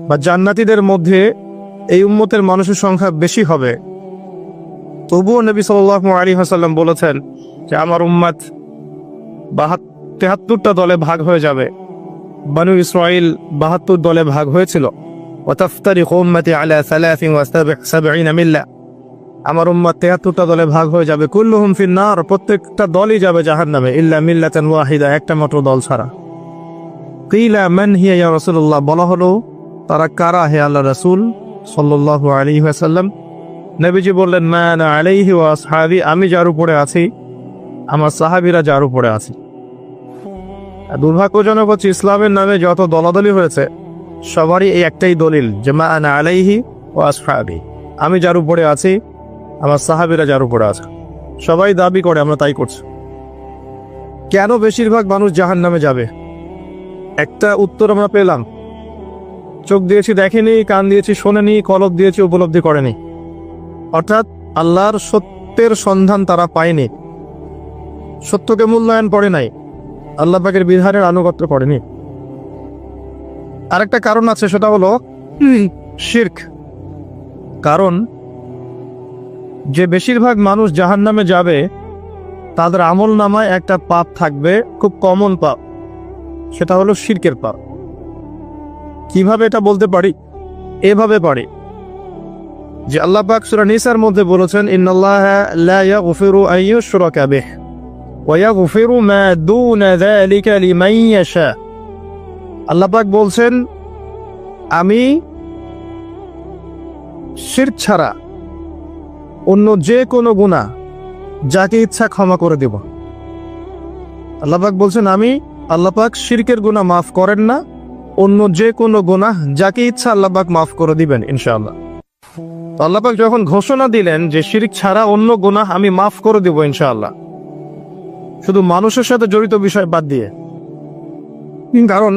বা জান্নাতীদের মধ্যে এই উম্মতের মানুষের সংখ্যা বেশি হবে, তবুও নবী সাল্লাল্লাহু আলাইহি ওয়াসাল্লাম বলেছেন যে আমার উম্মত 73টা দলে ভাগ হয়ে যাবে। বানু ইসরাইল 72 দলে ভাগ হয়েছিল। ওয়াতাফতারিকু উম্মতি আলা 73 মিল্লা, আমার উম্মত 73টা দলে ভাগ হয়ে যাবে। কুল্লুহুম ফিন্নার, প্রত্যেকটা দলই যাবে জাহান্নামে, ইল্লা মিল্লাতান ওয়াহিদা, একটা মাত্র দল ছাড়া। কিলা মান হিয়া ইয়া রাসূলুল্লাহ, বলা হলো তারা কারা হে আল্লাহর রাসূল সাল্লাল্লাহু আলাইহি ওয়াসাল্লাম? নবীজি বললেন মা আনা আলাইহি ওয়া আসহাবি, আমি যার উপরে আছি, আমার সাহাবীরা যার উপরে আছে। দুর্ভাগ্যজনক হচ্ছে ইসলামের নামে যত দলাদলি হয়েছে সবারই এই একটাই দলিল যে মা আনা আলাইহি ওয়া আসহাবি, আমি যার উপরে আছি, আমার সাহাবীরা যার উপরে আছে। সবাই দাবি করে আমরা তাই করছি। কেন বেশিরভাগ মানুষ জাহান্নামে যাবে? একটা উত্তর আমরা পেলাম, চোখ দিয়েছি দেখেনি, কান দিয়েছি শোনেনি, কলব দিয়েছি উপলব্ধি করেনি। অর্থাৎ আল্লাহর সত্যের সন্ধান তারা পায়নি, সত্যকে মূল্যায়ন করে নাই, আল্লাহ পাকের বিধানের আনুগত্য করেনি। আরেকটা কারণ আছে, সেটা হলো শিরক। কারণ যে বেশিরভাগ মানুষ জাহান্নামে যাবে তাদের আমল নামায় একটা পাপ থাকবে, খুব কমন পাপ, সেটা হলো শিরকের পাপ। কিভাবে এটা বলতে পারি? এভাবে পারি যে আল্লাহ পাক সূরা নিসার মধ্যে বলেছেন ইন্নাল্লাহা লা ইয়াগফিরু আন ইউশরাকা বিহি ওয়া ইয়াগফিরু মা দুনা যালিকা লিমান ইয়াশা। আল্লাহ পাক বলছেন আমি শিরক ছাড়া অন্য যে কোনো গুনাহ যাকে ইচ্ছা ক্ষমা করে দেব। আল্লাহ পাক বলছেন আমি, আল্লাহ পাক শিরকের গুনাহ মাফ করেন না, অন্য যে কোনো গুনাহ যাকে ইচ্ছা আল্লাহ পাক মাফ করে দিবেন ইনশাআল্লাহ। আল্লাহ পাক যখন ঘোষণা দিলেন যে শিরক ছাড়া অন্য গুনাহ আমি মাফ করে দেব ইনশাআল্লাহ, শুধু মানুষের সাথে জড়িত বিষয় বাদ দিয়ে। কারণ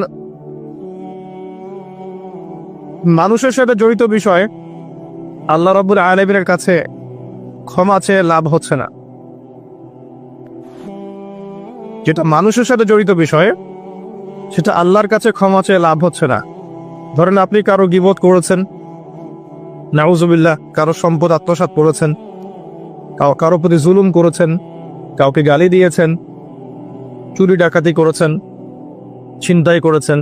মানুষের সাথে জড়িত বিষয় আল্লাহ রাব্বুল আলামিনের কাছে ক্ষমা চেয়ে লাভ হচ্ছে না। যেটা মানুষের সাথে জড়িত বিষয় সেটা আল্লাহর কাছে ক্ষমা চেয়ে লাভ হচ্ছে না। ধরেন আপনি কারো গীবত করেছেন, নাউজুবিল্লাহ, কারো সম্পদ আত্মসাৎ করেছেন, কারো প্রতি জুলুম করেছেন, কাউকে গালি দিয়েছেন, চুরি ডাকাতি করেছেন, ছিনতাই করেছেন,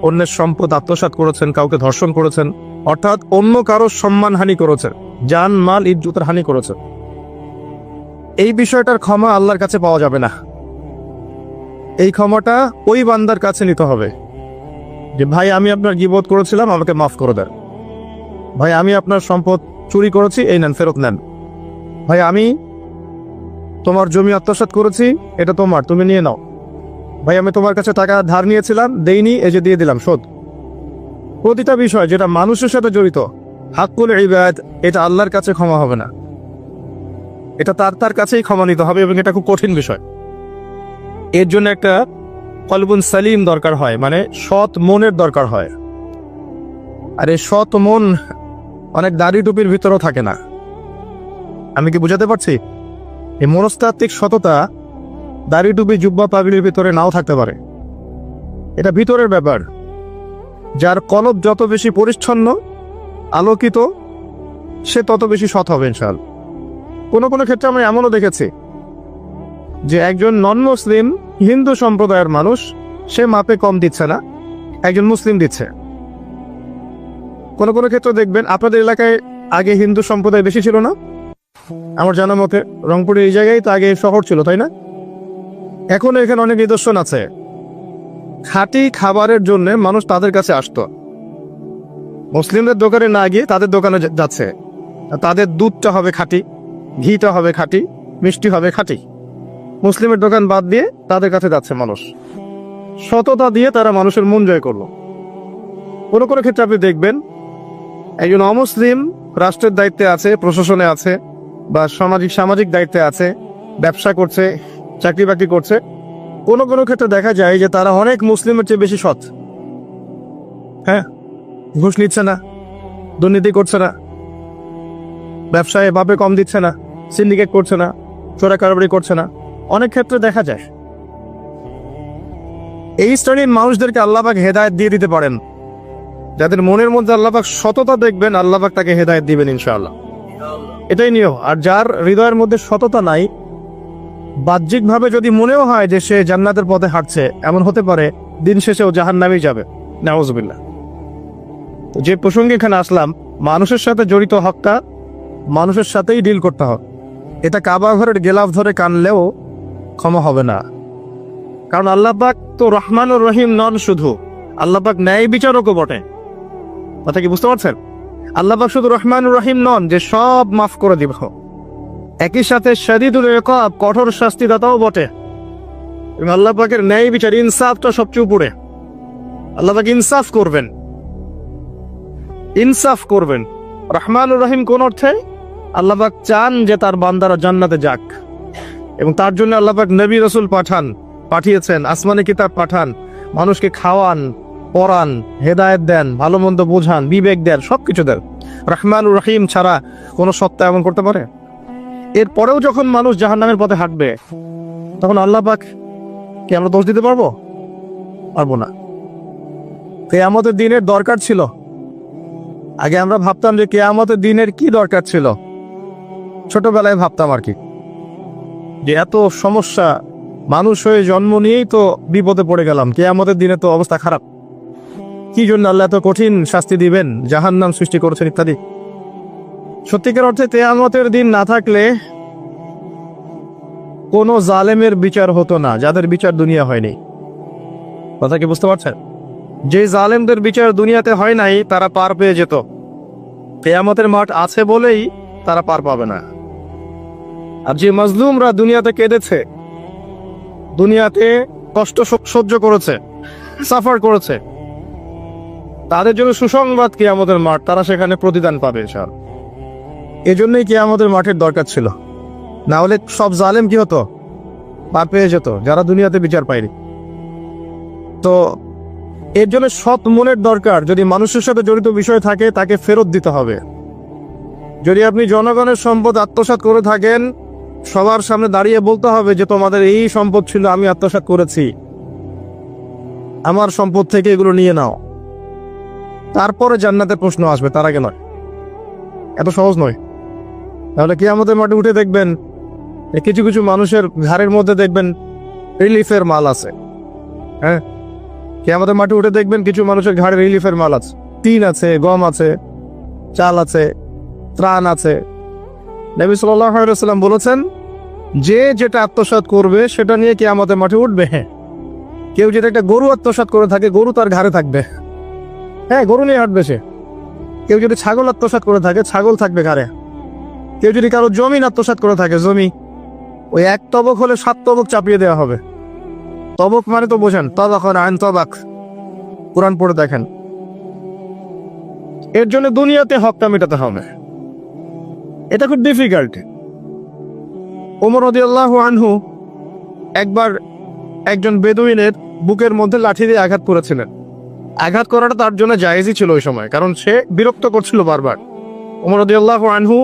অন্যের সম্পদ আত্মসাৎ করেছেন, কাউকে ধর্ষণ করেছেন, অর্থাৎ অন্য কারো সম্মানহানি করেছেন, জান মাল ইজ্জতের হানি করেছেন। এই বিষয়টার ক্ষমা আল্লাহর কাছে পাওয়া যাবে না। এই ক্ষমাটা ওই বান্দার কাছে নিতে হবে যে ভাই আমি আপনার গীবত করেছিলাম, আমাকে মাফ করে দেন। ভাই আমি আপনার সম্পদ চুরি করেছি, এই নেন, ফেরত নেন। ভাই আমি তোমার জমি আত্মসাৎ করেছি, এটা তোমার, তুমি নিয়ে নাও। ভাই আমি তোমার কাছে টাকা ধার নিয়েছিলাম, দেইনি, এই যে দিয়ে দিলাম, শোধ। প্রতিটা বিষয় যেটা মানুষের সাথে জড়িত, হাক্কুল ইবাদ, এটা আল্লাহর কাছে ক্ষমা হবে না, এটা তার কাছেই ক্ষমা নিতে হবে, এবং এটা খুব কঠিন বিষয়। এর জন্য একটা কলবুন সালিম দরকার হয়, মানে সৎ মনের দরকার হয়। আর এই সৎ মন অনেক দাড়ি টুপির ভিতরেও থাকে না। আমি কি বুঝাতে পারছি? এই মনস্তাত্ত্বিক সততা দাড়ি টুপি জুব্বা পাগড়ির ভিতরে নাও থাকতে পারে, এটা ভিতরের ব্যাপার। যার কলব যত বেশি পরিচ্ছন্ন আলোকিত, সে তত বেশি সৎ হবে ইনশাআল্লাহ। কোনো কোনো ক্ষেত্রে আমরা এমনও দেখেছি যে একজন নন মুসলিম হিন্দু সম্প্রদায়ের মানুষ, সে মাপে কম দিচ্ছে না, একজন মুসলিম দিচ্ছে। কোনো কোনো ক্ষেত্রে দেখবেন আপনাদের এলাকায় আগে হিন্দু সম্প্রদায় বেশি ছিল না? আমার জানা মতে রংপুরের এই জায়গায় তো আগে শহর ছিল, তাই না? এখন এখানে অনেক নিদর্শন আছে, খাঁটি খাবারের জন্য মানুষ তাদের কাছে আসতো, মুসলিমদের দোকানে না গিয়ে তাদের দোকানে যাচ্ছে। তাদের দুধটা হবে খাঁটি, ঘিটা হবে খাঁটি, মিষ্টি হবে খাঁটি। মুসলিমের দোকান বাদ দিয়ে তাদের কাছে যাচ্ছে মানুষ, সততা দিয়ে তারা মানুষের মন জয় করলো। কোনো কোনো ক্ষেত্রে আপনি দেখবেন একজন অমুসলিম রাষ্ট্রের দায়িত্বে আছে, প্রশাসনে আছে, বা সামাজিক দায়িত্বে আছে, ব্যবসা করছে, চাকরি বাকরি করছে। কোনো কোনো ক্ষেত্রে দেখা যায় যে তারা অনেক মুসলিমের চেয়ে বেশি সৎ। হ্যাঁ, ঘুষ নিচ্ছে না, দুর্নীতি করছে না, ব্যবসায় বাপে কম দিচ্ছে না, সিন্ডিকেট করছে না, চোরা কারবারি করছে না, অনেক ক্ষেত্রে দেখা যায়। এই শ্রেণীর মানুষদেরকে আল্লাহ পাক হেদায়েত দিয়ে দিতে পারেন। যাদের মনের মধ্যে আল্লাহ পাক সততা দেখবেন, আল্লাহ পাক তাকে হেদায়েত দিবেন ইনশাআল্লাহ। এটাই নিয়ম। আর যার হৃদয়ের মধ্যে সততা নাই, বাহ্যিকভাবে যদি মনেও হয় যে সে জান্নাতের পথে হাঁটছে, এমন হতে পারে দিন শেষেও জাহান্নামেই যাবে, নাউজুবিল্লাহ। যে প্রসঙ্গে এখানে আসলাম, মানুষের সাথে জড়িত হকটা মানুষের সাথেই ডিল করতে হবে। এটা কাবা ঘরের গেলাফ ধরে কানলেও ক্ষমা হবে না, কারণ আল্লাহ পাক তো রহমানুর রহিম নন, শুধু আল্লাহ পাক ন্যায় বিচারকও বটে। কথা কি বুঝতে পারছেন? আল্লাহ পাক শুধু রহমানুর রহিম নন যে সব মাফ করে দিব, একই সাথে শাদীদুল ইকাব, কঠোর শাস্তিদাতাও বটে। এবং আল্লাহ পাকের ন্যায় বিচার, ইনসাফটা সবচেয়ে উপরে। আল্লাহ পাক ইনসাফ করবেন, ইনসাফ করবেন। রহমানুর রহিম কোন অর্থে? আল্লাহ পাক চান যে তার বান্দারা জান্নাতে যাক, এবং তার জন্য আল্লাহ পাক নবী রাসূল পাঠিয়েছেন, আসমানে কিতাব পাঠান, মানুষকে খাওয়ান, পড়ান, হেদায়েত দেন, ভালো মন্দ বোঝান, বিবেক দেন, সবকিছু দেন। রহমানুর রহিম ছাড়া কোন সত্তা এমন করতে পারে? এরপরেও যখন মানুষ জাহান্নামের পথে হাঁটবে, তখন আল্লাহ পাক কি আমরা দোষ দিতে পারবো? পারবো না। কিয়ামতের দিনের দরকার ছিল। আগে আমরা ভাবতাম যে কিয়ামতের দিনের কি দরকার ছিল, ছোটবেলায় ভাবতাম আর কি, যে এত সমস্যা, মানুষ হয়ে জন্ম নিয়েই তো বিপদে পড়ে গেলাম, কিয়ামতের দিনে তো অবস্থা খারাপ, কি জন্য আল্লাহ এত কঠিন শাস্তি দিবেন, জাহান্নাম সৃষ্টি করেছেন ইত্যাদি। সত্যিকার অর্থে কিয়ামতের দিন না থাকলে কোন জালেমের বিচার হতো না, যাদের বিচার দুনিয়া হয়নি। কথা কি বুঝতে পারছেন? যে জালেমদের বিচার দুনিয়াতে হয় নাই, তারা পার পেয়ে যেত। কিয়ামতের মাঠ আছে বলেই তারা পার পাবে না। আর যে মাজলুমরা দুনিয়াতে কেঁদেছে, দুনিয়াতে কষ্ট সহ্য করেছে, সাফার করেছে, তাদের জন্য সুসংবাদ কিয়ামতের মাঠ, তারা সেখানে প্রতিদান পাবে ইনশাআল্লাহ। এজন্যই কিয়ামতের মাঠের দরকার ছিল, না হলে সব জালেম কি হতো? পার পেয়ে যেত, যারা দুনিয়াতে বিচার পায়নি। তো এর জন্য সৎ মনের দরকার। যদি মানুষের সাথে জড়িত বিষয় থাকে, তাকে ফেরত দিতে হবে। যদি আপনি জনগণের সম্পদ আত্মসাৎ করে থাকেন, সবার সামনে দাঁড়িয়ে বলতে হবে যে তোমাদের এই সম্পদ ছিল, আমি আত্মসাৎ করেছি, আমার সম্পদ থেকে এগুলো নিয়ে নাও। তারপরে জান্নাতের প্রশ্ন আসবে, তার আগে নয়। এত সহজ নয়। তাহলে কিয়ামতের মাঠে উঠে দেখবেন কিছু কিছু মানুষের ঘাড়ের মধ্যে দেখবেন রিলিফের মাল আছে। হ্যাঁ, কিয়ামতের মাঠে উঠে দেখবেন কিছু মানুষের ঘাড়ে রিলিফের মাল আছে, টিন আছে, গম আছে, চাল আছে, ত্রাণ আছে। নবী সাল্লাল্লাহু আলাইহি ওয়াসাল্লাম বলেছেন, যে যেটা আত্মসাৎ করবে সেটা নিয়ে কিয়ামতের মাঠে উঠবে। হ্যাঁ, কেউ যেটা একটা গরু আত্মসাৎ করে থাকে, গরু তার ঘাড়ে থাকবে। হ্যাঁ, গরু নিয়ে হাঁটবে সে। কেউ যদি ছাগল আত্মসাৎ করে থাকে, ছাগল থাকবে ঘাড়ে। কেউ যদি কারো জমিন আত্মসাৎ করে থাকে, জমি, ওই এক তবক হলে 7 তবক চাপিয়ে দেওয়া হবে। তবক মানে তো বোঝেন, তবাখন আইন তবাক, কোরআন পড়ে দেখেন। এর জন্য দুনিয়াতে হকটা মেটাতে হবে, এটা খুব ডিফিকাল্ট। ওমর রাদিয়াল্লাহু আনহু একবার একজন বেদুইনের বুকের মধ্যে লাঠি দিয়ে আঘাত করেছিলেন। আঘাত করাটা তার জন্য জায়েজই ছিল ওই সময়, কারণ সে বিরক্ত করছিল বারবার। ওমর রাদিয়াল্লাহু আনহু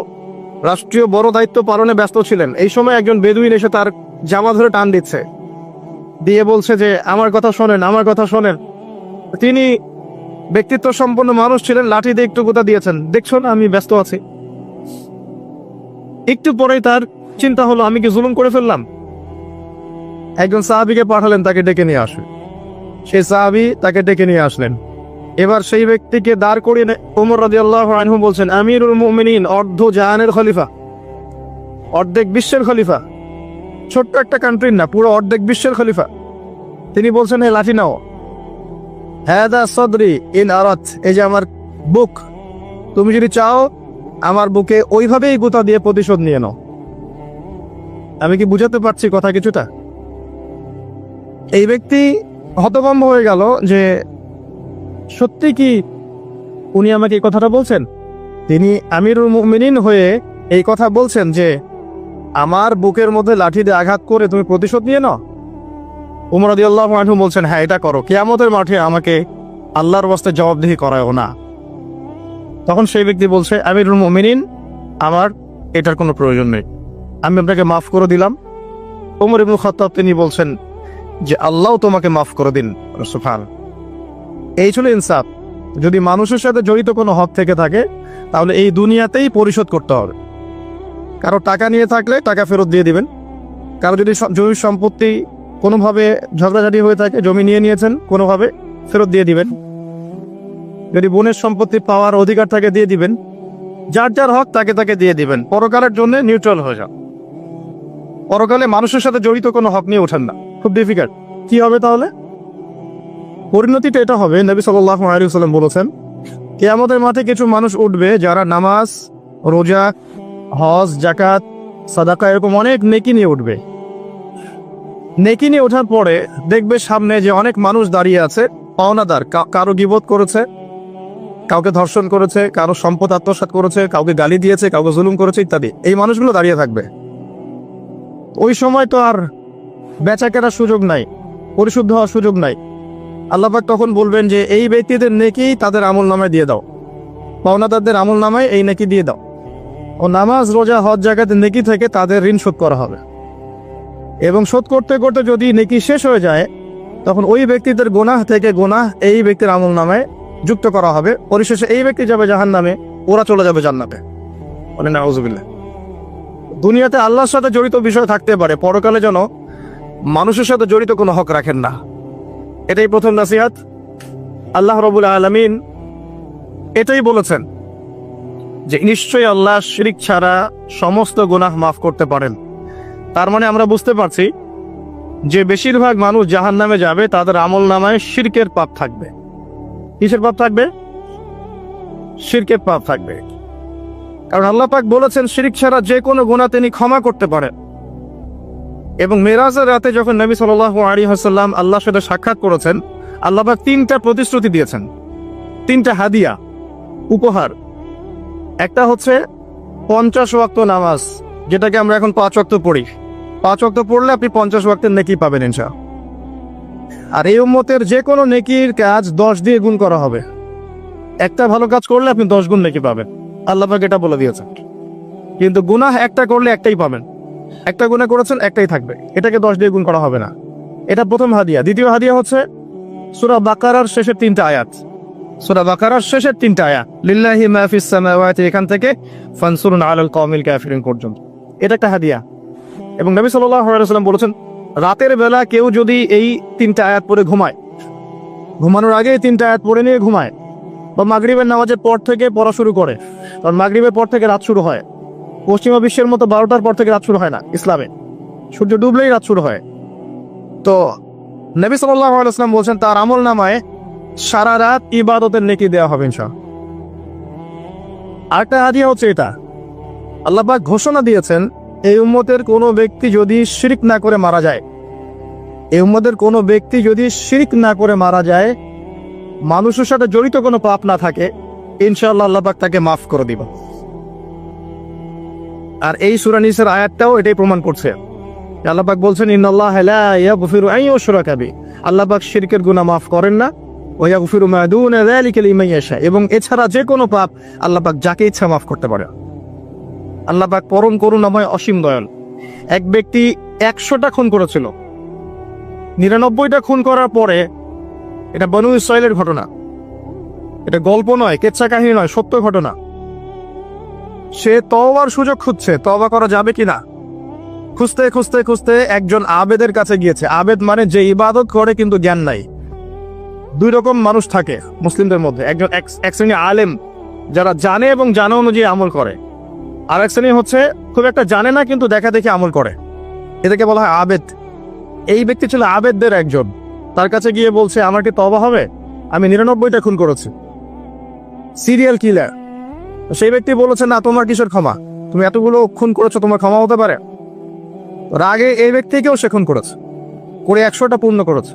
রাষ্ট্রীয় বড় দায়িত্ব পালনে ব্যস্ত ছিলেন। এই সময় একজন বেদুইন এসে তার জামা ধরে টান দিচ্ছে, দিয়ে বলছে যে আমার কথা শোনেন, আমার কথা শোনেন। তিনি ব্যক্তিত্ব সম্পন্ন মানুষ ছিলেন, লাঠি দিয়ে একটু গুতা দিয়েছেন, দেখছো না আমি ব্যস্ত আছি। একটু পরেই তার চিন্তা হলো, আমি কি জুলুম করে ফেললাম? একজন সাহাবীকে পাঠালেন তাকে ডেকে নিয়ে আসবে। সেই সাহাবী তাকে ডেকে নিয়ে আসলেন। এবার সেই ব্যক্তিকে দাঁড় করিয়ে ওমর রাদিয়াল্লাহু আনহু বলছেন, আমিরুল মুমিনিন, অর্ধ জাহানের খলিফা, অর্ধেক বিশ্বের খলিফা, ছোট্ট একটা কান্ট্রির না, পুরো অর্ধেক বিশ্বের খলিফা। তিনি বলছেন, হে লাঠি নাও। হাদা সদরি ইন আরাত, এই যে আমার বুক, তুমি যদি চাও আমার বুকে ওইভাবেই গুতা দিয়ে প্রতিশোধ নিয়ে নাও। আমি কি বুঝাতে পারছি কথা কিছুটা? এই ব্যক্তি হতভম্ব হয়ে গেল যে সত্যি কি উনি আমাকে এই কথাটা বলছেন? তিনি আমিরুল মুমিনিন হয়ে এই কথা বলছেন যে আমার বুকের মধ্যে লাঠি দিয়ে আঘাত করে তুমি প্রতিশোধ নিয়ে নাও। ওমর রাদিয়াল্লাহু আনহু বলছেন, হ্যাঁ এটা করো, কিয়ামতের মাঠে আমাকে আল্লাহর ওয়াস্তে জবাবদিহি করায়ও না। তখন সেই ব্যক্তি বলছে, আমিরুল মুমিনিন, আমার এটার কোনো প্রয়োজন নেই, আমি আপনাকে মাফ করে দিলাম। ওমর ইবনে খাত্তাব তিনি বলছেন যে আল্লাহ তোমাকে মাফ করে দিন। সুবহান। এই ছিল ইনসাফ। যদি মানুষের সাথে জড়িত কোনো হক থেকে থাকে তাহলে এই দুনিয়াতেই পরিশোধ করতে হবে। কারো টাকা নিয়ে থাকলে টাকা ফেরত দিয়ে দিবেন। কারো যদি জমির সম্পত্তি কোনোভাবে ঝগড়াঝাটি হয়ে থাকে, জমি নিয়ে নিয়েছেন কোনোভাবে, ফেরত দিয়ে দিবেন। যদি বোনের সম্পত্তি পাওয়ার অধিকার থাকে দিয়ে দিবেন। যার যার হক তাকে তাকে দিয়ে দিবেন। পরকালের জন্য নিউট্রাল হয়ে যান। পরকালে মানুষের সাথে জড়িত কোনো হক নিয়ে ওঠেন না, খুব ডিফিকাল্ট। কি হবে তাহলে? পরিণতিটা এটা হবে, নবী সাল্লাল্লাহু আলাইহি ওয়াসাল্লাম বলেছেন, কিয়ামতের মাঠে কিছু মানুষ উঠবে যারা নামাজ, রোজা, হজ, যাকাত, সাদাকা এরকম অনেক নেকি নিয়ে উঠবে। নেকি নিয়ে ওঠার পরে দেখবে সামনে যে অনেক মানুষ দাঁড়িয়ে আছে পাওনাদার, কারো গীবত করেছে, কাউকে ধর্ষণ করেছে, কারো সম্পদ আত্মসাৎ করেছে, কাউকে গালি দিয়েছে, কাউকে জুলুম করেছে ইত্যাদি। এই মানুষগুলো দাঁড়িয়ে থাকবে। ওই সময় তো আর বেচা কেনার সুযোগ নাই, পরিশুদ্ধ হওয়ার সুযোগ নাই। আল্লাহ পাক তখন বলবেন যে এই ব্যক্তিদের নেকি তাদের আমল নামায় দিয়ে দাও, পাওনাদারদের আমল নামায় এই নেকি দিয়ে দাও। ও নামাজ, রোজা, হজ, যাকাতের নেকি থেকে তাদের ঋণ শোধ করা হবে। এবং শোধ করতে করতে যদি নেকি শেষ হয়ে যায় তখন ওই ব্যক্তিদের গুনাহ থেকে গুনাহ এই ব্যক্তির আমল নামায় যুক্ত করা হবে। পরিশেষে এই ব্যক্তি যাবে জাহান্নামে, ওরা চলে যাবে জান্নাতে। বলেন নাউযুবিল্লাহ। দুনিয়াতে আল্লাহর সাথে জড়িত বিষয় থাকতে পারে, পরকালে যেন মানুষের সাথে জড়িত কোনো হক রাখেন না। এটাই প্রথম নসিহত। আল্লাহ রাব্বুল আলামিন এটাই বলেছেন যে নিশ্চয়ই আল্লাহ শিরক ছাড়া সমস্ত গুনাহ মাফ করতে পারেন। তার মানে আমরা বুঝতে পারছি যে বেশিরভাগ মানুষ জাহান্নামে যাবে তাদের আমল নামায় শিরকের পাপ থাকবে। কিসের পাপ থাকবে? শিরকের পাপ থাকবে। কারণ আল্লাহ পাক বলেছেন শিরক ছাড়া যে কোনো গুনাহ তিনি ক্ষমা করতে পারেন। এবং মেরাজের রাতে যখন নবী সাল্লাল্লাহু আলাইহি ওয়াসাল্লাম আল্লাহর সাথে সাক্ষাৎ করেছেন, আল্লাহ পাক 3টা প্রতিশ্রুতি দিয়েছেন, 3টা হাদিয়া, উপহার। একটা হচ্ছে 50 ওয়াক্ত নামাজ, যেটাকে আমরা এখন 5 ওয়াক্ত পড়ি। 5 ওয়াক্ত পড়লে আপনি 50 ওয়াক্তের নেকি পাবেন ইনশাআল্লাহ। আর এই উম্মতের যে কোনো নেকির কাজ 10 দিয়ে গুণ করা হবে। একটা ভালো কাজ করলে আপনি 10 গুণ নেকি পাবেন, আল্লাহ পাক এটা বলে দিয়েছেন। কিন্তু গুনাহ একটা করলে একটাই পাবেন। একটা গুনাহ করেছেন, একটাই থাকবে, এটাকে 10 দিয়ে গুণ করা হবে না। এটা প্রথম হাদিয়া। দ্বিতীয় হাদিয়া হচ্ছে সূরা বাকারার শেষের 3টা আয়াত। সূরা বাকারার শেষের 3টা আয়াত, লিল্লাহি মা ফিস সামাওয়াতি, এখান থেকে ফানসুরুন আলাল কওমিল কাফিরিন পর্যন্ত। এটা একটা হাদিয়া। এবং নবী সাল্লাল্লাহু আলাইহি ওয়াসাল্লাম বলেছেন, রাতের বেলা কেউ যদি এই 3টা আয়াত পড়ে ঘুমায়, ঘুমানোর আগে এই 3টা আয়াত পড়ে নিয়ে ঘুমায়, বা মাগরিবের নামাজের পর থেকে পড়া শুরু করে, কারণ মাগরিবের পর থেকে রাত শুরু হয়। পশ্চিমা বিশ্বের মতো 12টার পর থেকে রাত শুরু হয় না ইসলামে, সূর্য ডুবলেই রাত শুরু হয়। তো নবী সাল্লাল্লাহু আলাইহি ওয়াসাল্লাম বলছেন তার আমল নামায় সারা রাত ইবাদতের নেকি দেওয়া হবে ইনশাআল্লাহ। আরেকটা হাদিয়া হচ্ছে এটা, আল্লাহ পাক ঘোষণা দিয়েছেন এই উম্মতের কোনো ব্যক্তি যদি শিরক না করে মারা যায়, এই উম্মতের কোনো ব্যক্তি যদি শিরক না করে মারা যায়, মানুষের সাথে জড়িত কোনো পাপ না থাকে, ইনশাআল্লাহ আল্লাহ পাক তাকে মাফ করে দিবেন। আর এই সূরা নিসার আয়াতটাও এটাই প্রমাণ করছে। আল্লাহ পাক বলছেন ইন্নাল্লাহা লা ইয়াগফিরু আন ইউশরাকা বিহি, আল্লাহ পাক শিরকের গুনাহ মাফ করেন না, ওয়া ইয়াগফিরু মা দুনা যালিকা লিমান ইয়াশা, এবং এছাড়া যে কোনো পাপ আল্লাহ পাক যাকে ইচ্ছা মাফ করতে পারে। আল্লাহ পাক পরম করুণাময়, অসীম দয়াল। এক ব্যক্তি 100টা খুন করেছিল, 99টা খুন করার পরে, এটা বনু ইসরাইলের ঘটনা, এটা গল্প নয়, কেচ্ছা কাহিনী নয়, সত্য ঘটনা। সে তওবার সুযোগ খুঁজছে, তওবা করা যাবে কিনা। খুঁজতে খুঁজতে খুঁজতে একজন আবেদের কাছে গিয়েছে। আবেদ মানে যে ইবাদত করে কিন্তু জ্ঞান নাই। 2 রকম মানুষ থাকে মুসলিমদের মধ্যে, একজন এক শ্রেণী আলেম যারা জানে এবং জানা অনুযায়ী আমল করে, আর এক শ্রেণী হচ্ছে খুব একটা জানে না কিন্তু দেখা দেখে আমল করে, এটাকে বলা হয় আবেদ। এই ব্যক্তি ছিল আবেদদের একজন। তার কাছে গিয়ে বলছে আমার কি তওবা হবে, আমি 99টা খুন করেছি, সিরিয়াল কিলার। সেই ব্যক্তি বলেছে না, তোমার কিসের ক্ষমা, তুমি এতগুলো খুন করেছো, তোমার ক্ষমা হতে পারে। রাগে এই ব্যক্তিকেও সে খুন করেছে, করে 100টা পূর্ণ করেছে।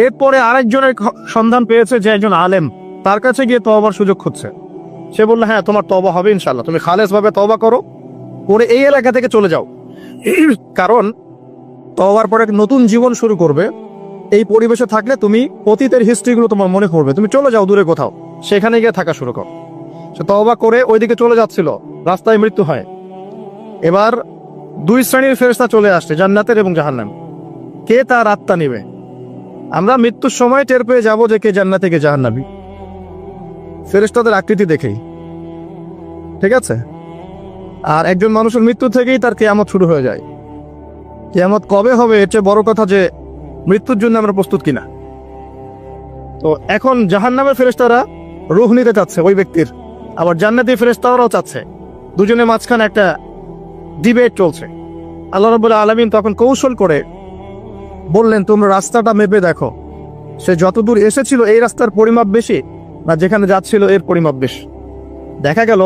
এরপরে আরেকজনের সন্ধান পেয়েছে যে একজন আলেম, তার কাছে গিয়ে তওবার সুযোগ খুঁজছে। সে বলল হ্যাঁ তোমার তওবা হবে ইনশাআল্লাহ, তুমি খালেস ভাবে তওবা করো, করে এই এলাকা থেকে চলে যাও। কারণ তওবার পরে নতুন জীবন শুরু করবে, এই পরিবেশে থাকলে তুমি অতীতের হিস্ট্রিগুলো তোমার মনে করবে, তুমি চলে যাও দূরে কোথাও, সেখানে গিয়ে থাকা শুরু করো। সে তওবা করে ওইদিকে চলে যাচ্ছিল, রাস্তায় মৃত্যু হয়। এবার 2 শ্রেণীর ফেরেশতা চলে আসছে, জান্নাতের এবং জাহান্নাম। কে তার আত্মা নিবে? আমরা মৃত্যুর সময় টের পেয়ে যাবো যে কে জান্নাতে কে জাহান্নামী। ফেরেশতাদের আকৃতি দেখেই, ঠিক আছে? আর একজন মানুষের মৃত্যু থেকেই তার কিয়ামত শুরু হয়ে যায়। কিয়ামত কবে হবে এর চেয়ে বড় কথা যে মৃত্যুর জন্য আমরা প্রস্তুত কিনা। তো এখন জাহান্নামের ফেরেশতারা রূহ নিতে চাচ্ছে ওই ব্যক্তির, আবার জান্নাতি ফেরেশতারাও চাচ্ছে। দুজনের মাঝখানে একটা ডিবেট চলছে। আল্লাহ রাব্বুল আলামিন তখন কৌশল করে বললেন, তোমরা রাস্তাটা মেপে দেখো, সে যতদূর এসেছিল এই রাস্তার পরিমাপ বেশি না যেখানে যাচ্ছিল এর পরিমাপ বেশি। দেখা গেল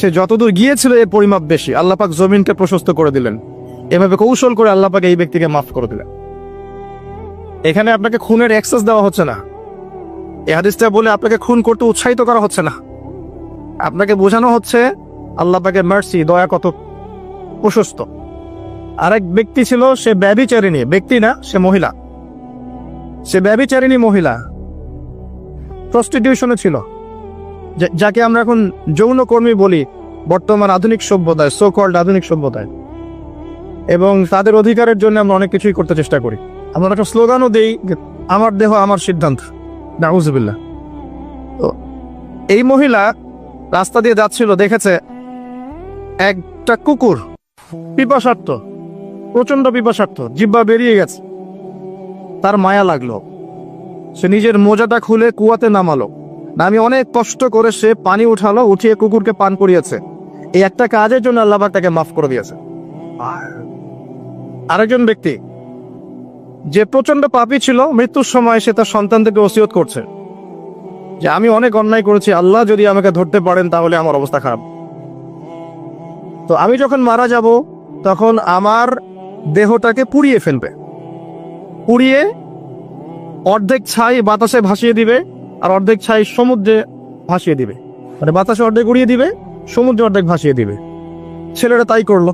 সে যতদূর গিয়েছিল এর পরিমাপ বেশি। আল্লাহ পাক জমিনকে প্রশস্ত করে দিলেন। এভাবে কৌশল করে আল্লাহ পাক এই ব্যক্তিকে মাফ করে দিলেন। এখানে আপনাকে খুনের অ্যাক্সেস দেওয়া হচ্ছে না। এই হাদিসটা বলে আপনাকে খুন করতে উৎসাহিত করা হচ্ছে না। আপনাকে বোঝানো হচ্ছে আল্লাহ পাকের মার্সি, দয়া কত প্রশস্ত। আরেক ব্যক্তি ছিল, সে ব্যভিচারিণী, ব্যক্তি না, সে মহিলা। সে ব্যভিচারিণী মহিলা, প্রস্টিটিউশনে ছিল, যাকে আমরা এখন যৌনকর্মী বলি বর্তমান আধুনিক সভ্যতায়, সো কল্ড আধুনিক সভ্যতায়। এবং তাদের অধিকারের জন্য আমরা অনেক কিছুই করতে চেষ্টা করি। আমরা একটা স্লোগানও দিই, আমার দেহ আমার সিদ্ধান্ত, নাউজুবিল্লাহ। তো এই মহিলা রাস্তা দিয়ে যাচ্ছিল, দেখেছে একটা কুকুর পিপাসার্থ, প্রচন্ড পিপাসার্থ, জিহ্বা বেরিয়ে গেছে। তার মায়া লাগলো, সে নিজের মোজাটা খুলে কুয়াতে নামালো, নামিয়ে অনেক কষ্ট করে সে পানি উঠালো, উঠিয়ে কুকুরকে পান করিয়েছে। এই একটা কাজের জন্য আল্লাহ পাক তাকে মাফ করে দিয়েছে। আরেকজন ব্যক্তি যে প্রচন্ড পাপী ছিল, মৃত্যুর সময় সে তার সন্তানদেরকে ওসিয়ত করছে যে আমি অনেক অন্যায় করেছি, আল্লাহ যদি আমাকে ধরতে পারেন তাহলে আমার অবস্থা খারাপ। তো আমি যখন মারা যাব তখন আমার দেহটাকে পুড়িয়ে ফেলবে, পুড়িয়ে অর্ধেক ছাই বাতাসে ভাসিয়ে দিবে, আর অর্ধেক ছাই সমুদ্রে ভাসিয়ে দিবে। মানে বাতাসে অর্ধেক উড়িয়ে দিবে, সমুদ্রে অর্ধেক ভাসিয়ে দিবে। ছেলেরা তাই করলো।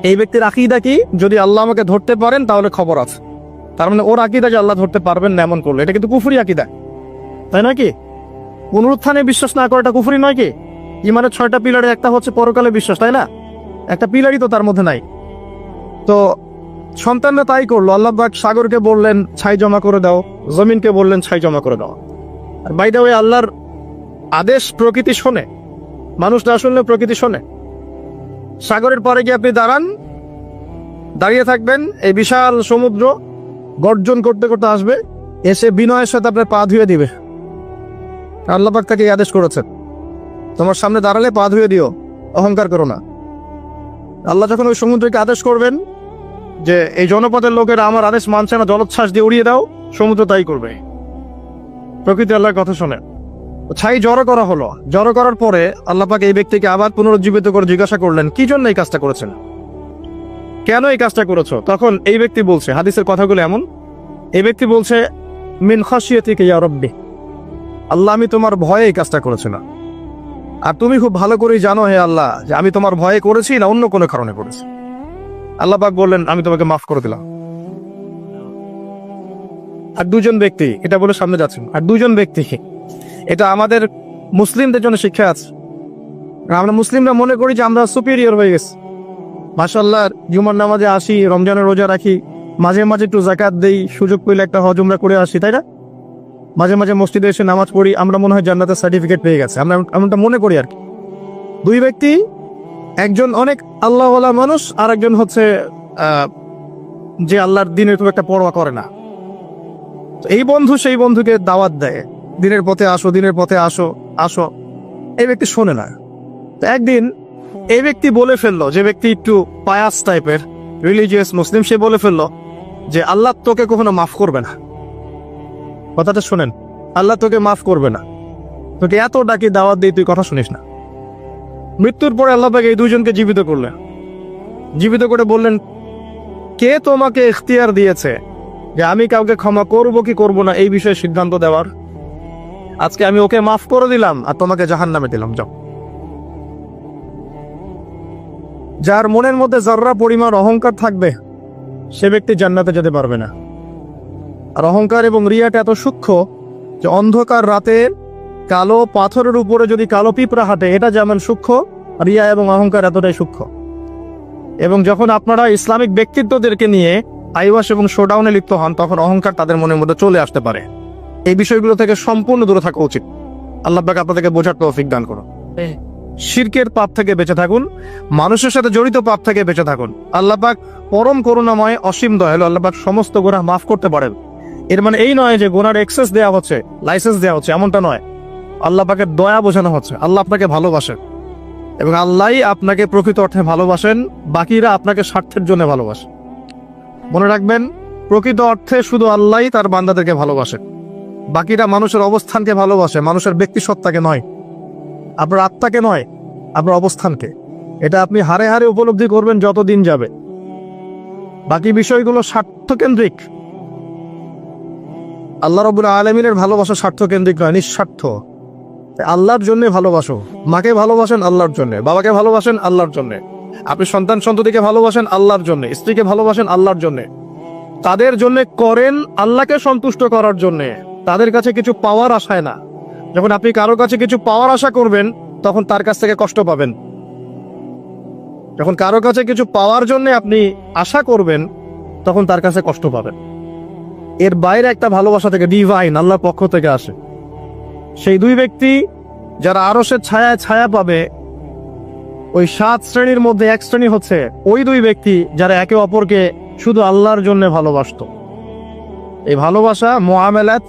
এই ব্যক্তির আকীদা কি? যদি আল্লাহ আমাকে ধরতে পারেন তাহলে খবর আছে। তার মানে ওর আকীদা যে আল্লাহ ধরতে পারবেন না এমন করলো, এটা কিন্তু কুফরি আকীদা, তাই নয় কি? পুনরুত্থানে বিশ্বাস না করাটা কুফরি নয় কি? ইমানের 6টা পিলারে একটা হচ্ছে পরকালে বিশ্বাস, তাই না? একটা পিলারই তো তার মধ্যে নাই। তো সন্তানরা তাই করলো। আল্লাহ পাক সাগরকে বললেন ছাই জমা করে দাও, জমিনকে বললেন ছাই জমা করে দাও। আর বাই দ্য ওয়ে, আল্লাহর আদেশ প্রকৃতি শোনে, মানুষ না শুনলে প্রকৃতি শোনে। সাগরের পরে গিয়ে আপনি দাঁড়ান, দাঁড়িয়ে থাকবেন, এই বিশাল সমুদ্র গর্জন করতে করতে আসবে, এসে বিনয়ের সাথে আপনার পা ধুয়ে দিবে। আল্লাহ পাক তাকে আদেশ করেছেন, তোমার সামনে দাঁড়ালে পা ধুয়ে দিও, অহংকার করো না। আল্লাহ যখন ওই সমুদ্রকে আদেশ করবেন যে এই জনপদের লোকেরা আমার আদেশ মানছে না, জলোচ্ছ্বাস দিয়ে উড়িয়ে দাও, সমুদ্র তাই করবে। প্রকৃতি আল্লাহর কথা শোনে। ছাই জড়ো করা হলো। জড়ো করার পরে আল্লাহ পাক এই ব্যক্তিকে আবার পুনরুজ্জীবিত করে জিজ্ঞাসা করলেন, কি জন্য এই কাজটা করেছেন, কেন এই কাজটা করেছো? তখন এই ব্যক্তি বলছে, হাদিসের কথাগুলো এমন, এই ব্যক্তি বলছে, মিন খাশিয়াতিকা ইয়া রাব্বি, আল্লাহ আমি তোমার ভয়ে এই কাজটা করেছি না। আর তুমি খুব ভালো করেই জানো হে আল্লাহ যে আমি তোমার ভয়ে করেছি না অন্য কোনো কারণে করেছি। আল্লাহ পাক বললেন, আমি তোমাকে মাফ করে দিলাম। আর দুজন ব্যক্তি, এটা বলে সামনে যাচ্ছেন, আর দুজন ব্যক্তি, এটা আমাদের মুসলিমদের জন্য শিক্ষা আছে। আমরা মুসলিমরা মনে করি যে আমরা সুপিরিয়র হয়ে গেছি। মাশাআল্লাহ, জুমার নামাজে আসি, রমজানের রোজা রাখি, মাঝে মাঝে একটু জাকাত দেই, সুযোগ পেলে একটা হজ উমরা করে আসি, তাই না? মাঝে মাঝে মসজিদে এসে নামাজ পড়ি, আমরা মনে হয় জান্নাতের সার্টিফিকেট পেয়ে গেছে, আমরা এমনটা মনে করি আর কি। দুই ব্যক্তি, একজন অনেক আল্লাহওয়ালা মানুষ, আর একজন হচ্ছে যে আল্লাহর দিনের খুব একটা পরোয়া করে না। এই বন্ধু সেই বন্ধুকে দাওয়াত দেয়, দিনের পথে আসো, দিনের পথে আসো, আসো। এই ব্যক্তি শোনে না। তো একদিন এই ব্যক্তি বলে ফেললো, যে ব্যক্তি একটু পায়াস টাইপের রিলিজিয়াস মুসলিম, সে বলে ফেললো যে আল্লাহ তোকে কখনো মাফ করবে না। কথাটা শোনেন, আল্লাহ তোকে মাফ করবে না, তোকে এত ডাকি দাওয়াত দিই, তুই কথা শুনিস না। মৃত্যুর পরে আল্লাহ পাক এই দুইজনকে জীবিত করলেন। জীবিত করে বললেন, কে তোমাকে ইখতিয়ার দিয়েছে যে আমি কাউকে ক্ষমা করব কি করব না এই বিষয়ে সিদ্ধান্ত দেওয়ার? আজকে আমি ওকে মাফ করে দিলাম আর তোমাকে জাহান্নামে দিলাম, যাও। যার মনের মধ্যে জর্রা পরিমাণ অহংকার থাকবে সে ব্যক্তি জান্নাতে যেতে পারবে না। আর অহংকার এবং রিয়াটা এত সূক্ষ্ম যে অন্ধকার রাতে কালো পাথরের উপরে যদি কালো পিঁপড়া হাঁটে, এটা যেমন সূক্ষ্ম, রিয়া এবং অহংকার এতটাই সূক্ষ্ম। এবং যখন আপনারা ইসলামিক ব্যক্তিত্বদেরকে নিয়ে আইওয়াস এবং শোডাউনে লিপ্ত হন, তখন অহংকার তাদের মনের মধ্যে চলে আসতে পারে। এই বিষয়গুলো থেকে সম্পূর্ণ দূরে থাকা উচিত। আল্লাহ পাক আপনাদেরকে বোঝার তৌফিক দান করুন। শিরকের পাপ থেকে বেঁচে থাকুন, মানুষের সাথে জড়িত পাপ থেকে বেঁচে থাকুন। আল্লাহ পাক পরম করুণাময়, অসীম দয়ালু। আল্লাহ পাক সমস্ত গুনাহ মাফ করতে পারেন। এর মানে এই নয় যে গুনার এক্সেস দেওয়া হচ্ছে, লাইসেন্স দেওয়া হচ্ছে, এমনটা নয়। আল্লাহ পাকের দয়া বোঝানো হচ্ছে। আল্লাহ আপনাকে ভালোবাসেন এবং আল্লাহই আপনাকে প্রকৃত অর্থে ভালোবাসেন, বাকিরা আপনাকে স্বার্থের জন্য ভালোবাসেন। মনে রাখবেন, প্রকৃত অর্থে শুধু আল্লাহই তার বান্দাদেরকে ভালোবাসেন, বাকিরা মানুষের অবস্থানকে ভালোবাসে, মানুষের ব্যক্তি সত্তাকে নয়, আপনার আত্মাকে নয়, আপনার অবস্থানকে। এটা আপনি হারে হারে উপলব্ধি করবেন যত দিন যাবে। বাকি বিষয়গুলো স্বার্থকেন্দ্রিক। আল্লাহ রাব্বুল আলামিনের ভালোবাসা স্বার্থকেন্দ্রিক নয়, নিঃস্বার্থ। আল্লাহর জন্য ভালোবাসো। মাকে ভালোবাসেন আল্লাহর জন্য, বাবাকে ভালোবাসেন আল্লাহর জন্য, আপনি সন্তান সন্ততিকে ভালোবাসেন আল্লাহর জন্য, স্ত্রীকে ভালোবাসেন আল্লাহর জন্য। তাদের জন্য করেন আল্লাহকে সন্তুষ্ট করার জন্য, তাদের কাছে কিছু পাওয়ার আশায় না। যখন আপনি কারো কাছে কিছু পাওয়ার আশা করবেন, তখন তার কাছ থেকে কষ্ট পাবেন। যখন কারো কাছে কিছু পাওয়ার জন্য আপনি আশা করবেন, তখন তার কাছে কষ্ট পাবেন। এর বাইরে একটা ভালোবাসা থেকে, ডিভাইন, আল্লাহর পক্ষ থেকে আসে। সেই দুই ব্যক্তি যারা আরশের ছায়ায় ছায়া পাবে, ওই 7 শ্রেণীর মধ্যে এক শ্রেণী হচ্ছে ওই দুই ব্যক্তি যারা একে অপরকে শুধু আল্লাহর জন্য ভালোবাসত। এই ভালোবাসা, মুআমালাত,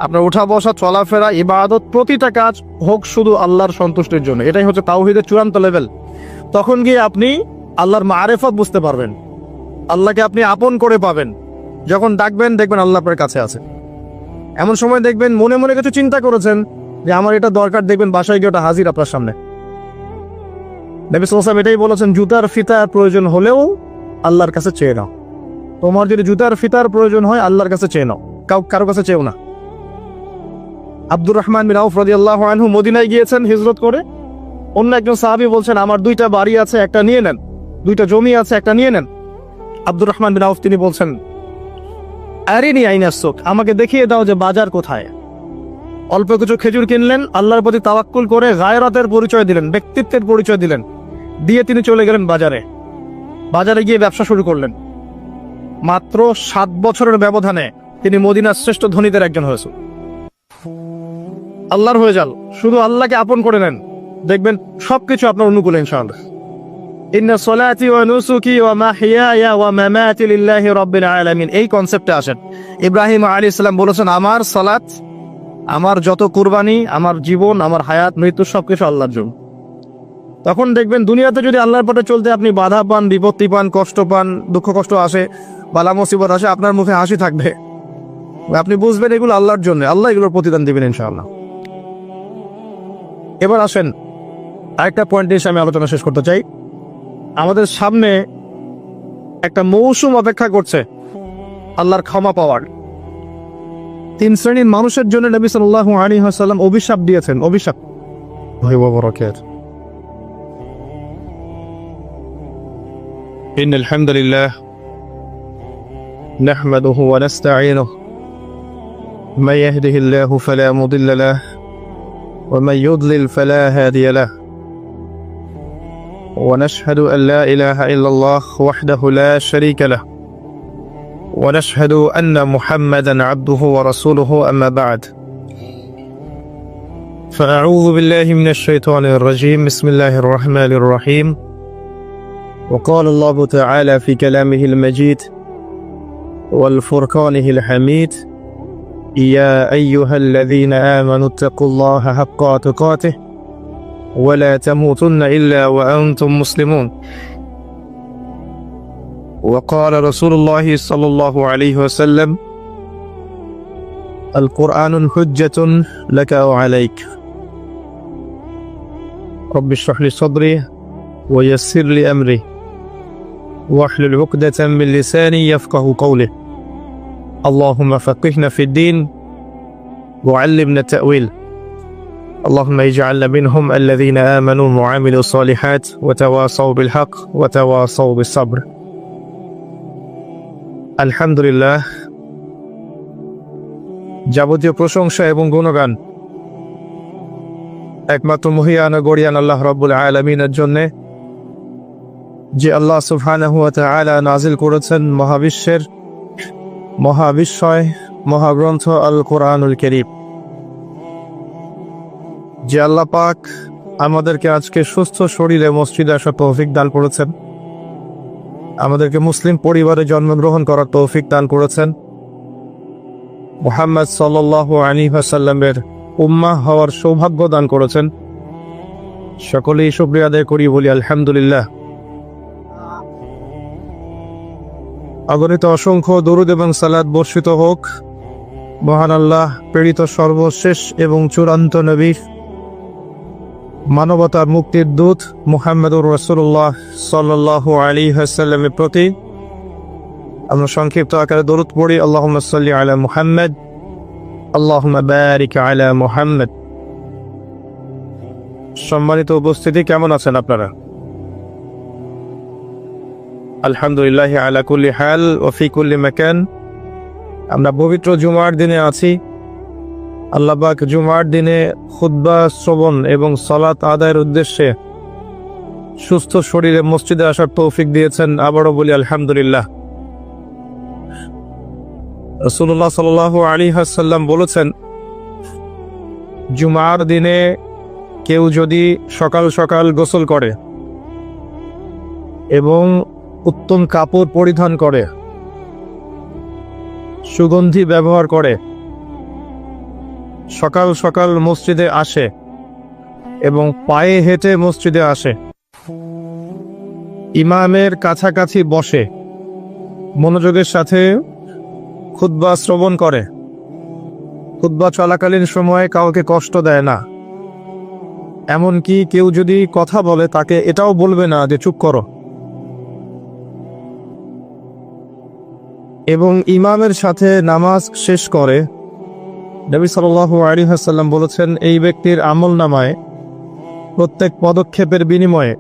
আপনার উঠা বসা, চলাফেরা, ইবাদত, প্রতিটা কাজ হোক শুধু আল্লাহর সন্তুষ্টির জন্য। এটাই হচ্ছে তাওহীদের চূড়ান্ত লেভেল। তখন গিয়ে আপনি আল্লাহর মারিফত বুঝতে পারবেন, আল্লাহকে আপনি আপন করে পাবেন। যখন ডাকবেন, দেখবেন আল্লাহ আপনার কাছে আছে। এমন সময় দেখবেন মনে মনে কিছু চিন্তা করেছেন যে আমার এটা দরকার, দেখবেন বাসায় গিয়ে ওটা হাজির আপনার সামনে। নবী সাল্লাল্লাহু আলাইহি ওয়াসাল্লাম এটাই বলেছেন, জুতার ফিতার প্রয়োজন হলেও আল্লাহর কাছে চেয়ে নাও। তোমার যদি জুতার ফিতার প্রয়োজন হয়, আল্লাহর কাছে চেয়ে নাও, কারো কাছে চেয়েও না। আব্দুর রহমান বিন আউফ রাদিয়াল্লাহু আনহু মদিনায় গিয়েছেন হিজরত করে। অন্য একজন সাহাবী বলছেন, আমার 2টা বাড়ি আছে, একটা নিয়ে নেন, 2টা জমি আছে, একটা নিয়ে নেন। আব্দুর রহমান বিন আউফ তিনি বলছেন, আরিনি আইনাস সুক, আমাকে দেখিয়ে দাও যে বাজার কোথায়। অল্প কিছু খেজুর কিনলেন, আল্লাহর প্রতি তাওয়াক্কুল করে গায়রাতের পরিচয় দিলেন, ব্যক্তিত্বের পরিচয় দিলেন, দিয়ে তিনি চলে গেলেন বাজারে। বাজারে গিয়ে ব্যবসা শুরু করলেন। মাত্র 7 বছরের ব্যবধানে তিনি মদিনার শ্রেষ্ঠ ধনীদের একজন হয়েছেন। আল্লাহর হয়ে যান, শুধু আল্লাহকে আপন করে নেন, দেখবেন সবকিছু আপনার অনুকূলে ইনশাআল্লাহ। ইন্না সলাতি ওয়া নুসুকি ওয়া মাহইয়ায়া ওয়া মামাতি লিল্লাহি রাব্বিল আলামিন, এই কনসেপ্টে আসেন। ইব্রাহিম আলাইহিস সালাম বলেছেন, আমার সালাত, আমার যত কুরবানি, আমার জীবন, আমার হায়াত, মৃত্যু সবকিছু আল্লাহর জন্য। তখন দেখবেন দুনিয়াতে যদি আল্লাহর পথে চলতে আপনি বাধা পান, বিপত্তি পান, কষ্ট পান, দুঃখ কষ্ট আসে, বালা মুসিবত আসে, আপনার মুখে হাসি থাকবে। আপনি বুঝবেন এগুলো আল্লাহর জন্য, আল্লাহ এগুলোর প্রতিদান দিবেন ইনশাআল্লাহ। এবার আসেন আরেকটা পয়েন্ট এসে আমি আলোচনা শেষ করতে চাই। আমাদের সামনে একটা মৌসুম অপেক্ষা করছে আল্লাহর ক্ষমা পাওয়ার। 3 শ্রেণীর মানুষের জন্য নবী সাল্লাল্লাহু আলাইহি ওয়াসাল্লাম অভিশাপ দিয়েছেন। অভিশাপ ইন্নাল হামদুলিল্লাহ নাহমাদুহু ওয়া নাস্তাঈনুহু মান ইয়াহদিহিল্লাহু ফালা মুদিল্লা লাহু ওয়া মান ইউদ্লিল ফালা হাদিয়া লাহু ونشهد أن لا إله إلا الله وحده لا شريك له ونشهد أن محمدا عبده ورسوله أما بعد فأعوذ بالله من الشيطان الرجيم بسم الله الرحمن الرحيم وقال الله تعالى في كلامه المجيد والفرقانه الحميد يا أيها الذين آمنوا اتقوا الله حق تقاته ولا تموتن إلا وأنتم مسلمون وقال رسول الله صلى الله عليه وسلم القرآن حجة لك أو عليك رب اشرح لي صدري ويسر لي أمري واحلل عقدة من لساني يفقه قولي اللهم فقهنا في الدين وعلمنا التأويل اللهم اجعلنا منهم الذين آمنوا وعملوا الصالحات وتواصوا بالحق وتواصوا بالصبر আলহামদুলিল্লাহ, যাবতীয় প্রশংসা এবং গুণগান একমাত্র মহিয়ান ও গরিয়ান আল্লাহ রাব্বুল আলামিনের জন্য, যে আল্লাহ সুবহানাহু ওয়া তাআলা নাজিল করেছেন মহাবিশ্বের মহাবিশ্বয় মহাগ্রন্থ আল কোরআনুল কারীম। যে আল্লাহ পাক আমাদেরকে আজকে সুস্থ শরীরে মসজিদে আসার তৌফিক দান করেছেন, আমাদেরকে মুসলিম পরিবারে জন্মগ্রহণ করার তৌফিক দান করেছেন, মুহাম্মদ সাল্লাল্লাহু আলাইহি ওয়াসাল্লামের উম্মাহ হওয়ার সৌভাগ্য দান করেছেন। সকলেই শুকরিয়া আদায় করি, বলি আলহামদুলিল্লাহ। অগণিত অসংখ্য দরুদ এবং সালাত বর্ষিত হোক মহান আল্লাহ প্রেরিত সর্বশেষ এবং চূড়ান্ত নবী, মানবতার মুক্তির দূত মুহাম্মদুর রাসূলুল্লাহ সাল্লাল্লাহু আলাইহি ওয়াসাল্লামের প্রতি। আমরা সংক্ষিপ্ত আকারে দরুদ পড়ি, আল্লাহুম্মা সাল্লি আলা মুহাম্মদ, আল্লাহুম্মা বারিক আলা মুহাম্মদ। সম্মানিত উপস্থিতি, কেমন আছেন আপনারা? আলহামদুলিল্লাহ আলা কুল্লি হাল ওয়া ফি কুল্লি মাকান। আমরা পবিত্র জুমার দিনে আছি। আল্লাহ পাক জুমার দিনে খুতবা শ্রবণ এবং সালাত আদায়ের উদ্দেশ্যে সুস্থ শরীরে মসজিদে আসার তৌফিক দিয়েছেন। আবারও বলি আলহামদুলিল্লাহ। রাসূলুল্লাহ সাল্লাল্লাহু আলাইহি ওয়াসাল্লাম বলেছেন, জুমার দিনে কেউ যদি সকাল সকাল গোসল করে এবং উত্তম কাপড় পরিধান করে, সুগন্ধি ব্যবহার করে, সকাল সকাল মসজিদে আসে এবং পায়ে হেঁটে মসজিদে আসে, ইমামের কাছাকাছি বসে, মনোযোগের সাথে খুতবা শ্রবণ করে, খুতবা চলাকালীন সময়ে কাউকে কষ্ট দেয় না, এমনকি কেউ যদি কথা বলে তাকে এটাও বলবে না যে চুপ করো, এবং ইমামের সাথে নামাজ শেষ করে, নবী সাল্লাল্লাহু আলাইহি ওয়াসাল্লাম বলেছেন, এই ব্যক্তির আমলনামায় প্রত্যেক পদক্ষেপের বিনিময়ে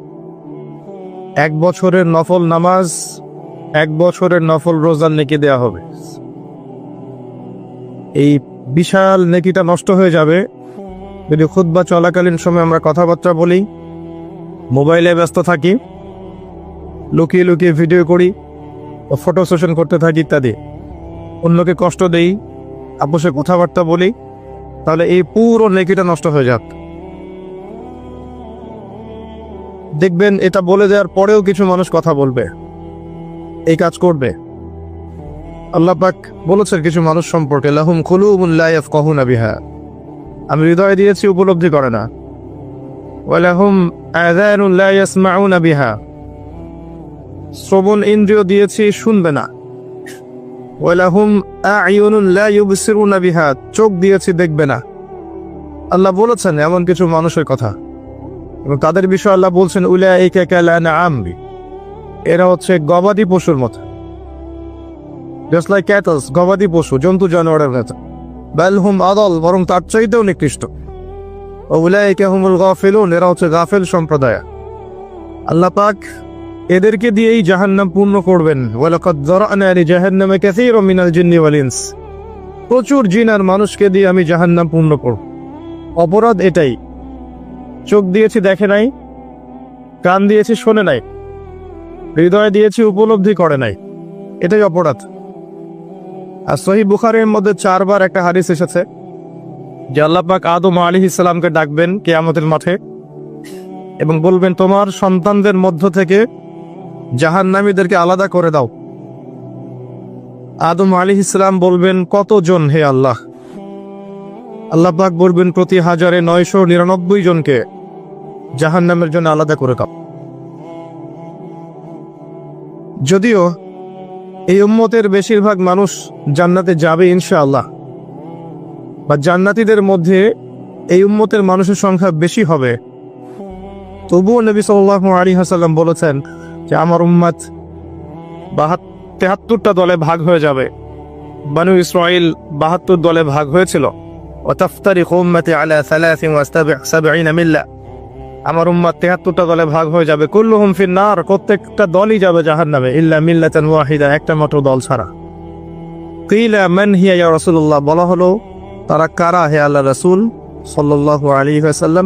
1 বছরের নফল নামাজ, 1 বছরের নফল রোজার নেকি দেয়া হবে। এই বিশাল নেকিটা নষ্ট হয়ে যাবে যদি খুতবা চলাকালীন সময় আমরা কথাবার্তা বলি, মোবাইলে ব্যস্ত থাকি, লুকিয়ে লুকিয়ে ভিডিও করি ও ফটো সেশন করতে থাকি ইত্যাদি, অন্যকে কষ্ট দেই, আপোষে কথাবার্তা বলি, তাহলে এই পুরো নেকিটা নষ্ট হয়ে যাক। দেখবেন এটা বলে দেওয়ার পরেও কিছু মানুষ কথা বলবে, এই কাজ করবে। আল্লাহ পাক বলেছেন কিছু মানুষ সম্পর্কে, লাহুম কুলুবুন লা ইয়াফকাহুনা বিহা, আমি হৃদয় দিয়েছি উপলব্ধি করে না, ওয়া লাহুম আযানুন লা ইয়াসমাউনা বিহা, শ্রবণ ইন্দ্রিয় দিয়েছি শুনবে না, ওয়া লাহুম আ'য়ুনুন লা ইউবসিরুনা বিহা, চোখ দিয়েছি দেখবে না। আল্লাহ বলেছেন এমন কিছু মানুষের কথা, এবং তাদের বিষয়ে আল্লাহ বলছেন, উলাইকা কাল আনআম, এরা হচ্ছে গবাদি পশুর মতো, জাস্ট লাইক ক্যাটলস, গবাদি পশু, জন্তু জানোয়ারের মতো। বাল হুম আদাল, বরং তার চাইতেও নিকৃষ্ট। উলাইকা হুমুল গাফিলুন, এরা হচ্ছে গাফেল সম্প্রদায়। আল্লাহ পাক এদেরকে দিয়েই জাহান্নাম পূর্ণ করবেন। ওয়ালাকাদ যারানা লিজাহান্নামা কাসীরাম মিনাল জিন্নি ওয়াল ইনস, প্রচুর জিন আর মানুষকে দিয়ে আমি জাহান্নাম পূর্ণ করব। অপরাধ এটাই, চোখ দিয়েছি দেখে নাই, কান দিয়েছি শোনে নাই, হৃদয় দিয়েছি উপলব্ধি করে নাই, এটাই অপরাধ। আর সহিহ বুখারীর মধ্যে 4 বার একটা হাদিস এসেছে যে আল্লাহ পাক আদম আলাইহিস সালামকে ডাকবেন কিয়ামতের মাঠে এবং বলবেন, তোমার সন্তানদের মধ্য থেকে জাহান্নামীদেরকে আলাদা করে দাও। আদম আলাইহিস সালাম বলবেন, কতজন হে আল্লাহ? আল্লাহ পাক বলবেন, প্রতি 1999 জনকে জাহান্নামের জন্য আলাদা করে দাও। যদিও এই উম্মতের বেশিরভাগ মানুষ জান্নাতে যাবে ইনশাআল্লাহ, বা জান্নাতীদের মধ্যে এই উম্মতের মানুষের সংখ্যা বেশি হবে, তবুও নবী সাল্লাল্লাহু আলাইহি ওয়াসাল্লাম বলেছেন যে আমার উম্মত 73টা দলে ভাগ হয়ে যাবে। বানু ইসরাঈল 72 দলে ভাগ হয়েছিল। ওয়াতাফতারিকু উম্মতি আলা 73 মিল্লা, আমার উম্মত 73টা দলে ভাগ হয়ে যাবে। কুল্লুহুম ফিন নার, প্রত্যেকটা দলই যাবে জাহান্নামে, ইল্লা মিল্লাতান ওয়াহিদা, একটা মাত্র দল ছাড়া। কিলা মান হিয়া ইয়া রাসূলুল্লাহ, বলা হলো তারা কারা হে আল্লাহ রাসূল সাল্লাল্লাহু আলাইহি ওয়াসাল্লাম?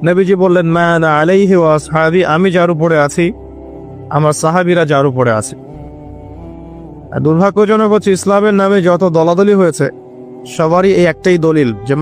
নবীজি বললেন, মা আনা আলাইহি ওয়া আসহাবি, আমি যার উপরে আছি, আমার সাহাবীরা যার উপরে আছে। দুর্ভাগ্যজনক হচ্ছে ইসলামের নামে যত দলাদলি হয়েছে সবারই এই একটাই দলিল যে